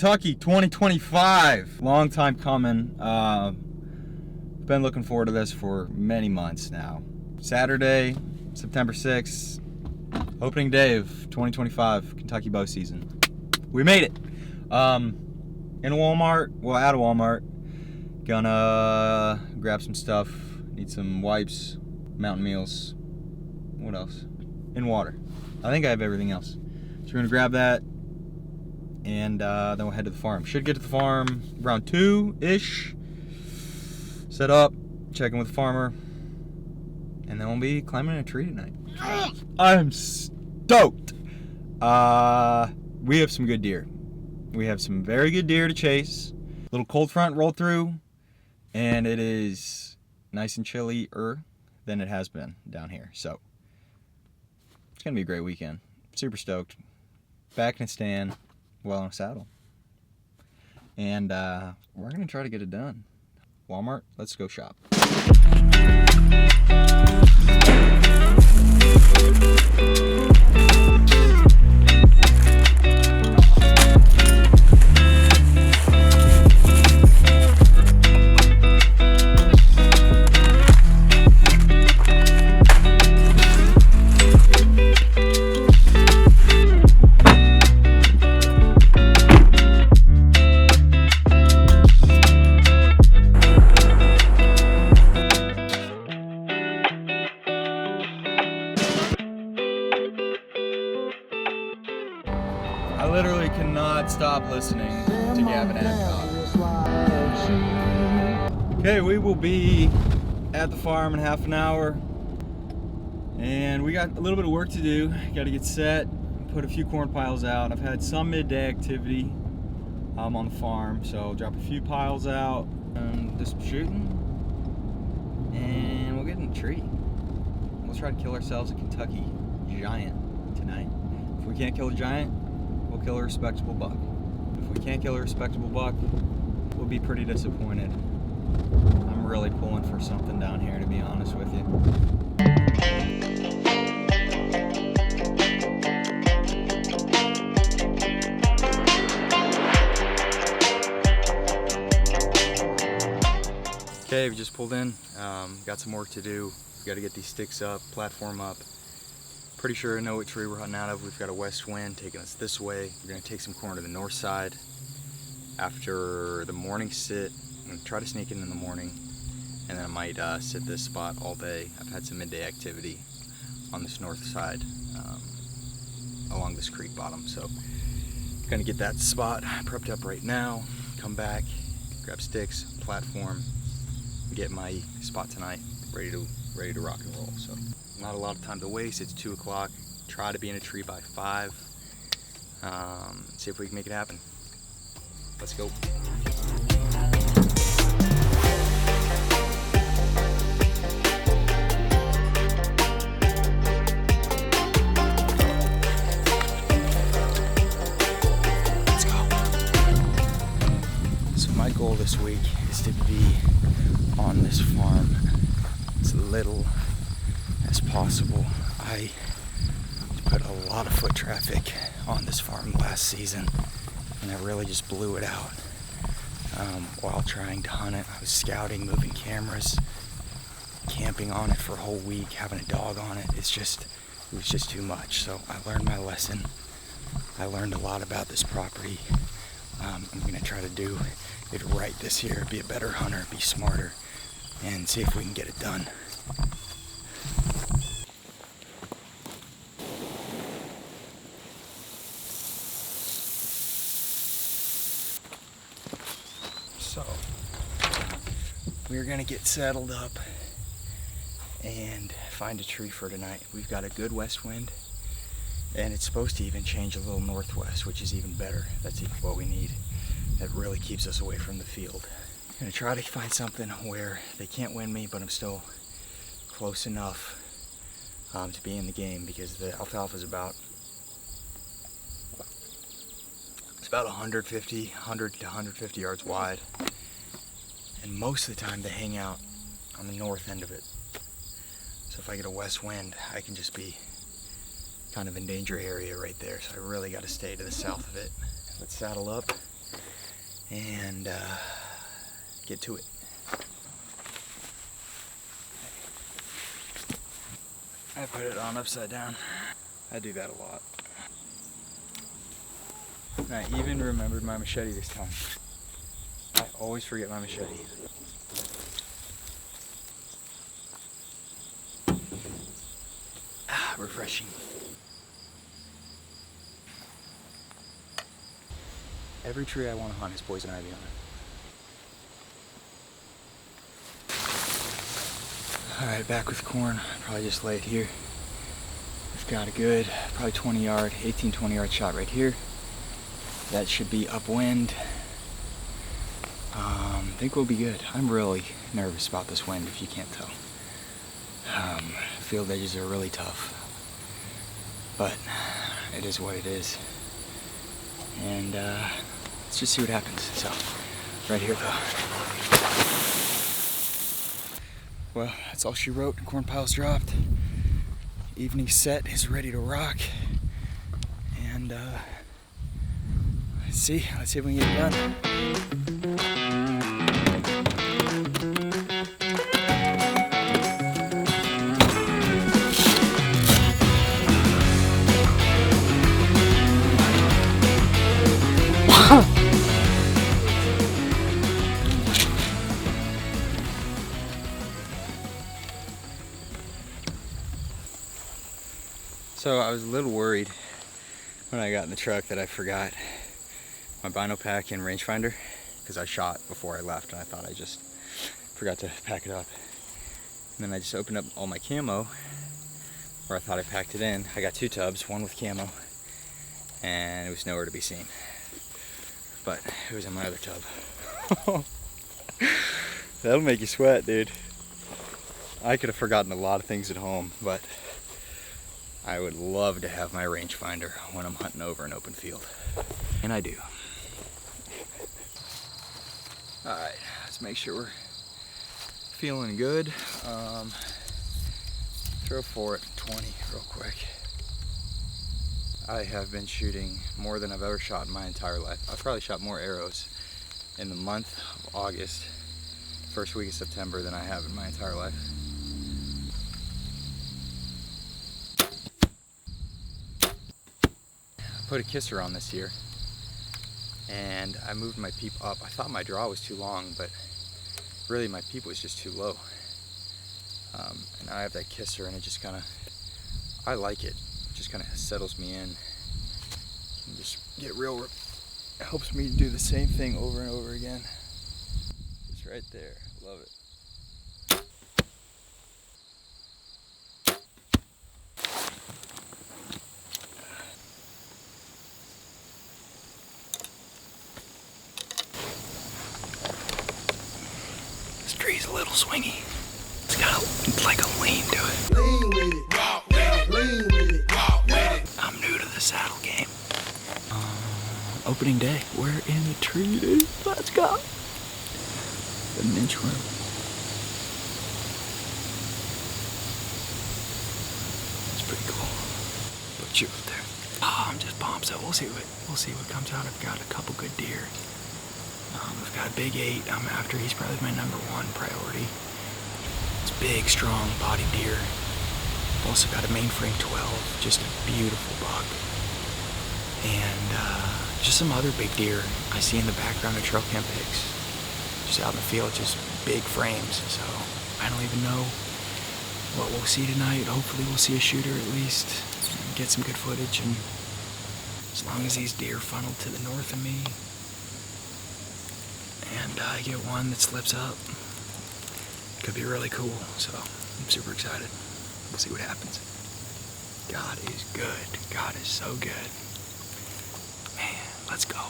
Kentucky 2025. Long time coming. Been looking forward to this for many months now. Saturday, September 6th, opening day of 2025 Kentucky bow season. We made it. In a Walmart, well, at a Walmart. Gonna grab some stuff. Need some wipes, mountain meals. What else? And water. I think I have everything else. So we're gonna grab that, and then we'll head to the farm. Should get to the farm around 2-ish. Set up, check in with the farmer, and then we'll be climbing a tree tonight. I'm stoked. We have some good deer. We have some very good deer to chase. Little cold front rolled through, and it is nice and chillier than it has been down here. So it's gonna be a great weekend. Super stoked. Back in a stand, well in a saddle. And we're gonna try to get it done. Walmart, let's go shop. I literally cannot stop listening to Gavin Adcock. Okay, we will be at the farm in half an hour, and we got a little bit of work to do. Got to get set, put a few corn piles out. I've had some midday activity on the farm, so I'll drop a few piles out and do some shooting, and we'll get in the tree. We'll try to kill ourselves a Kentucky giant tonight. If we can't kill a giant, we'll kill a respectable buck. If we can't kill a respectable buck, we'll be pretty disappointed. I'm really pulling for something down here, to be honest with you. Okay, we just pulled in. Got some work to do. We got to get these sticks up, platform up. Pretty sure I know what tree we're hunting out of. We've got a west wind taking us this way. We're gonna take some corn to the north side. After the morning sit, I'm gonna try to sneak in the morning, and then I might sit this spot all day. I've had some midday activity on this north side along this creek bottom, so gonna get that spot prepped up right now, come back, grab sticks, platform, get my spot tonight ready to rock and roll. So not a lot of time to waste. It's 2 o'clock. Try to be in a tree by 5. See if we can make it happen. Let's go. Let's go. So my goal this week is to be on this farm as little as possible. I put a lot of foot traffic on this farm last season, and I really just blew it out while trying to hunt it. I was scouting, moving cameras, camping on it for a whole week, having a dog on it. It was just too much. So I learned my lesson. I learned a lot about this property. I'm gonna try to do it right this year, be a better hunter, be smarter, and see if we can get it done. So we're gonna get settled up and find a tree for tonight. We've got a good west wind, and it's supposed to even change a little northwest, which is even better. That's even what we need. That really keeps us away from the field. I'm gonna try to find something where they can't win me, but I'm still close enough to be in the game, because the alfalfa is about 100 to 150 yards wide, and most of the time they hang out on the north end of it. So if I get a west wind, I can just be kind of in danger area right there. So I really got to stay to the south of it. Let's saddle up and get to it. I put it on upside down. I do that a lot. And I even remembered my machete this time. I always forget my machete. Ah, refreshing. Every tree I want to hunt is poison ivy on it. Alright, back with corn. Probably just lay it here. We've got a good, probably 20 yard, 18, 20 yard shot right here. That should be upwind. I think we'll be good. I'm really nervous about this wind, if you can't tell. Field edges are really tough, but it is what it is. And let's just see what happens. So, right here though. Well, that's all she wrote. Corn pile's dropped. Evening set is ready to rock. And let's see if we can get it done. So I was a little worried when I got in the truck that I forgot my bino pack and rangefinder, because I shot before I left and I thought I just forgot to pack it up. And then I just opened up all my camo where I thought I packed it in. I got 2 tubs, one with camo, and it was nowhere to be seen. But it was in my other tub. That'll make you sweat, dude. I could have forgotten a lot of things at home, but I would love to have my rangefinder when I'm hunting over an open field. And I do. Alright, let's make sure we're feeling good. Throw 4 at 20 real quick. I have been shooting more than I've ever shot in my entire life. I've probably shot more arrows in the month of August, first week of September, than I have in my entire life. Put a kisser on this year, and I moved my peep up. I thought my draw was too long, but really my peep was just too low. And now I have that kisser, and it just kind of, I like it. It just kind of settles me in and just get real. It helps me do the same thing over and over again. It's right there. Love it. Tree's a little swingy. It's got like a lean to it. Lean with it, walk with it, lean with it, walk with it. I'm new to the saddle game. Opening day. We're in the tree, dude. Let's go. An inch room. That's pretty cool. Put you up there. Oh, I'm just pumped. So we'll see what comes out. I've got a couple good deer. We've got a big 8 I'm after. He's probably my #1 priority. It's big, strong body deer. Also got a mainframe 12, just a beautiful buck. And just some other big deer I see in the background of trail cam pics. Just out in the field, just big frames. So I don't even know what we'll see tonight. Hopefully we'll see a shooter at least, and get some good footage. And as long as these deer funnel to the north of me, and I get one that slips up, could be really cool. So I'm super excited. We'll see what happens. God is good. God is so good. Man, let's go.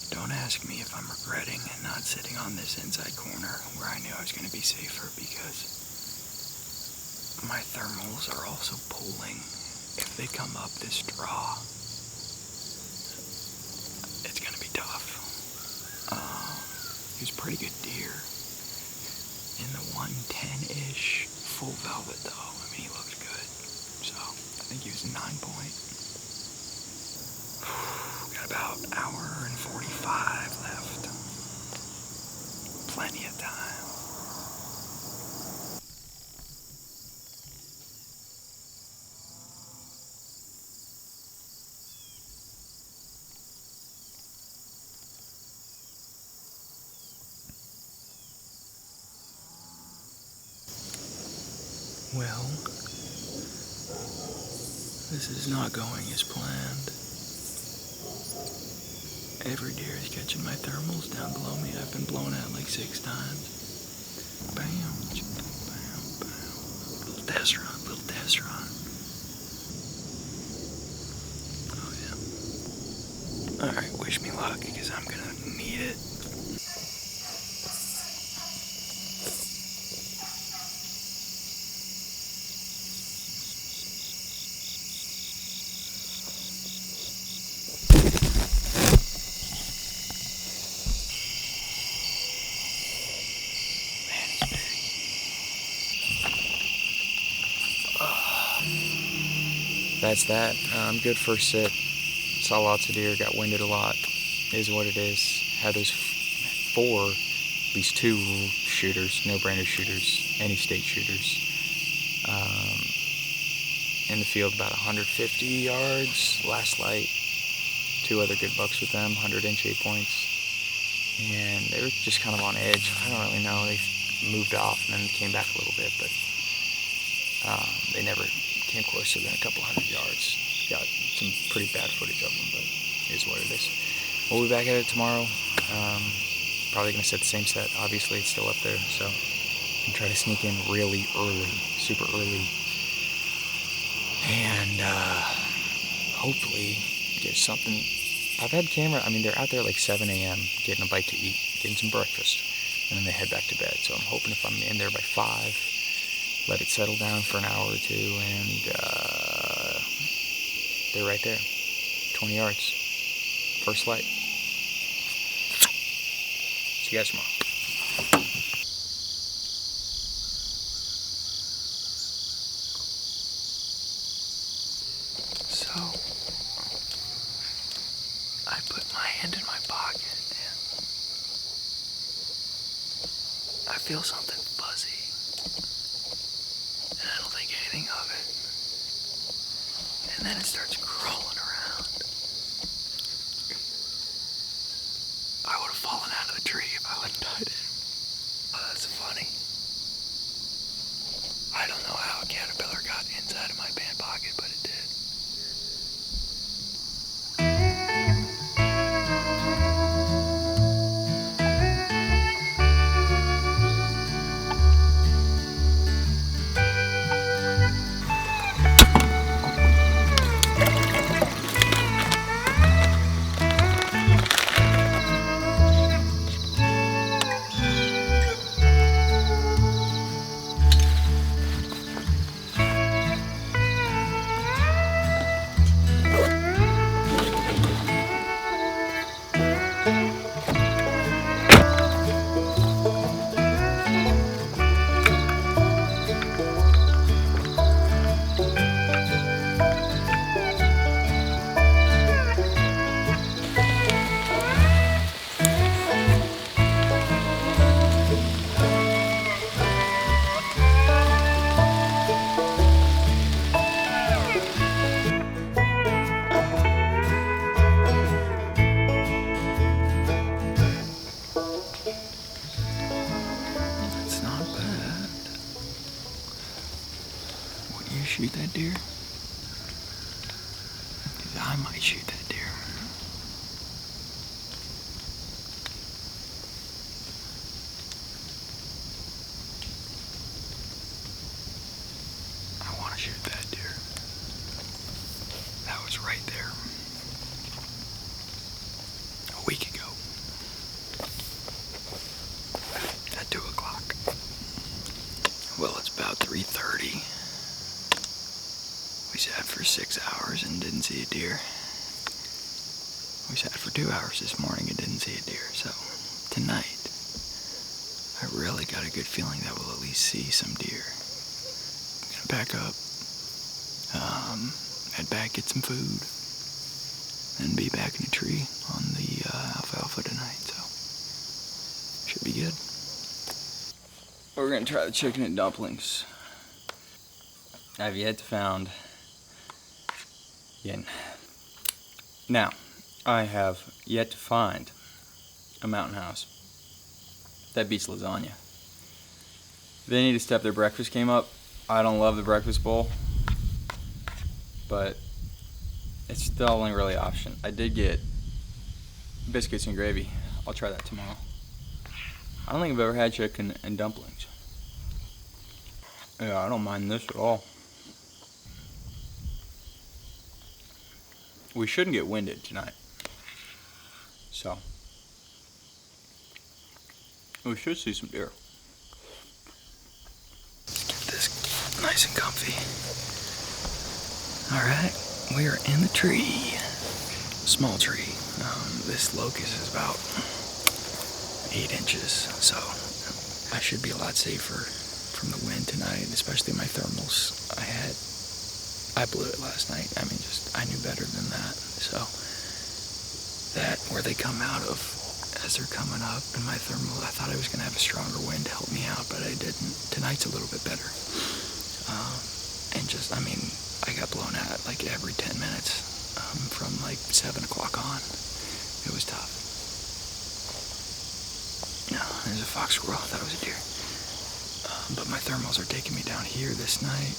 Don't ask me if I'm regretting not sitting on this inside corner where I knew I was going to be safer, because my thermals are also pulling. If they come up this draw, it's going to be tough. He was a pretty good deer. In the 110-ish, full velvet though. I mean, he looked good. So, I think he was 9 point. Got about an hour and 45 left. Plenty of time. Well, this is not going as planned. Every deer is catching my thermals down below me. I've been blown out like 6 times. Bam, bam, bam. Little test run, little test run. Oh yeah. Alright, wish me luck, because I'm gonna need it. That's that. Good first sit. Saw lots of deer, got winded a lot. Is what it is. Had those 4, at least 2 shooters, no-brainer shooters, any state shooters. In the field about 150 yards, last light. 2 other good bucks with them, 100-inch 8 points. And they were just kind of on edge. I don't really know. They moved off and then came back a little bit, but they never came closer than a couple 100 yards. Got some pretty bad footage of them, but it is what it is. We'll be back at it tomorrow. Probably going to set the same set. Obviously, it's still up there, so I'm try to sneak in really early, super early, and hopefully get something. I've had camera. I mean, they're out there like 7 a.m. getting a bite to eat, getting some breakfast, and then they head back to bed. So I'm hoping if I'm in there by 5. Let it settle down for an hour or 2, and they're right there. 20 yards. First light. See you guys tomorrow. So, I put my hand in my pocket, and I feel something fuzzy. And I don't think anything of it. And then it starts crawling around. I would have fallen out of the tree if I wouldn't tied it. Oh, that's funny. I don't know how a caterpillar got inside of my pant pocket, but it did. Shoot that deer? Because I might shoot that deer. I want to shoot that deer. That was right there a week ago. see a deer. We sat for 2 hours this morning and didn't see a deer, so tonight I really got a good feeling that we'll at least see some deer. I'm gonna back up, head back, get some food, and be back in the tree on the alfalfa tonight, so should be good. We're gonna try the chicken and dumplings. I've yet to found yin. Now, I have yet to find a mountain house that beats lasagna. They need to step their breakfast game up. I don't love the breakfast bowl, but it's the only really option. I did get biscuits and gravy. I'll try that tomorrow. I don't think I've ever had chicken and dumplings. Yeah, I don't mind this at all. We shouldn't get winded tonight, so we should see some deer. Let's get this nice and comfy. All right, we are in the tree. Small tree. This locust is about 8 inches, so I should be a lot safer from the wind tonight, especially my thermals. I blew it last night. I mean, I knew better than that. So that, where they come out of as they're coming up in my thermal, I thought I was going to have a stronger wind to help me out, but I didn't. Tonight's a little bit better. I mean, I got blown out like every 10 minutes from like 7 o'clock on. It was tough. No, there's a fox squirrel. I thought it was a deer. But my thermals are taking me down here tonight.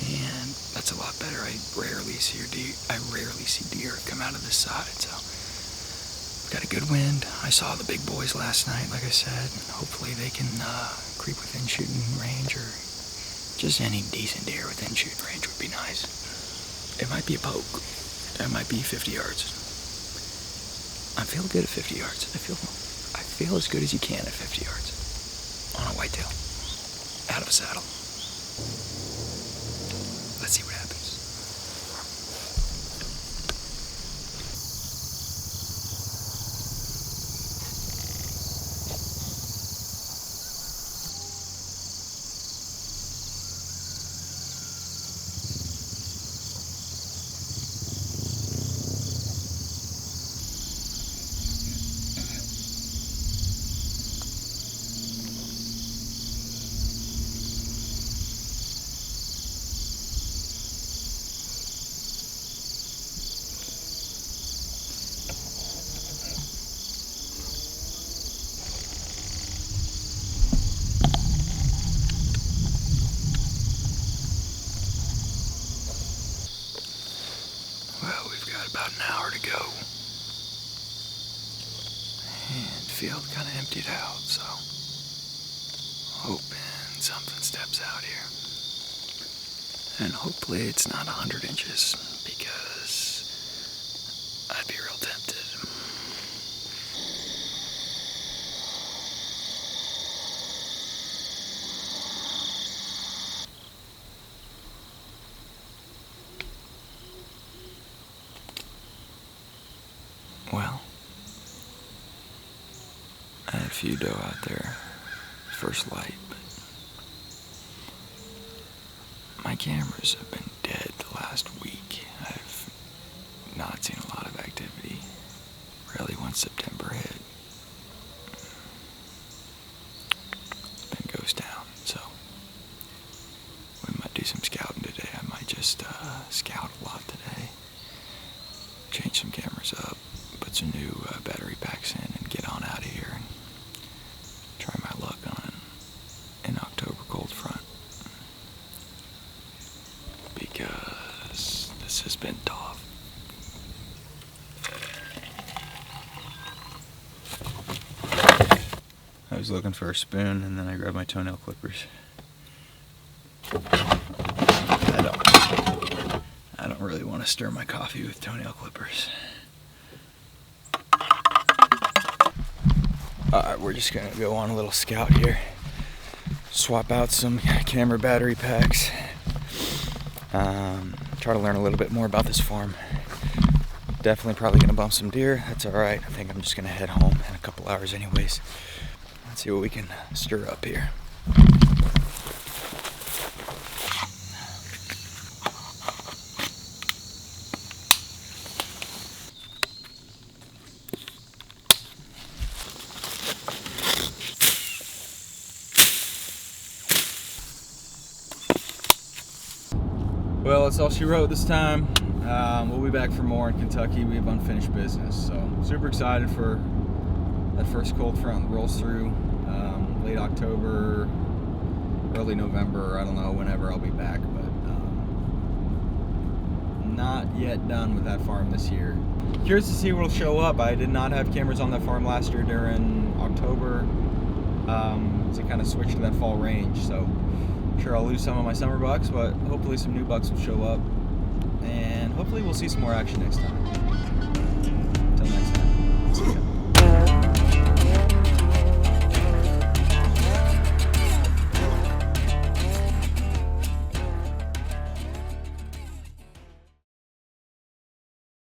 And that's a lot better. I rarely see deer come out of this side, so we've got a good wind. I saw the big boys last night, like I said. Hopefully they can creep within shooting range, or just any decent deer within shooting range would be nice. It might be a poke. It might be 50 yards. I feel good at 50 yards. I feel as good as you can at 50 yards on a whitetail, out of a saddle. Let's see what happens. About an hour to go, and field kind of emptied out, so hoping something steps out here, and hopefully it's not 100 inches, because I'd be real tempted. Well, I had a few doe out there, first light, but my cameras have been dead the last week. I've not seen a lot of activity, really, once September hit. It's been ghost town, so we might do some scouting today. I might just scout a lot today, change some cameras up, put some new battery packs in, and get on out of here and try my luck on an October cold front, because this has been tough. I was looking for a spoon, and then I grabbed my toenail clippers. I don't really want to stir my coffee with toenail clippers. Alright, we're just gonna go on a little scout here. Swap out some camera battery packs. try to learn a little bit more about this farm. Definitely probably gonna bump some deer. That's all right. I think I'm just gonna head home in a couple hours anyways. Let's see what we can stir up here. Well, that's all she wrote this time. We'll be back for more in Kentucky. We have unfinished business, so super excited for that first cold front that rolls through late October, early November. I don't know, whenever I'll be back, but not yet done with that farm this year. Curious to see what will show up. I did not have cameras on that farm last year during October to kind of switch to that fall range, so I'm sure I'll lose some of my summer bucks, but hopefully some new bucks will show up, and hopefully we'll see some more action next time.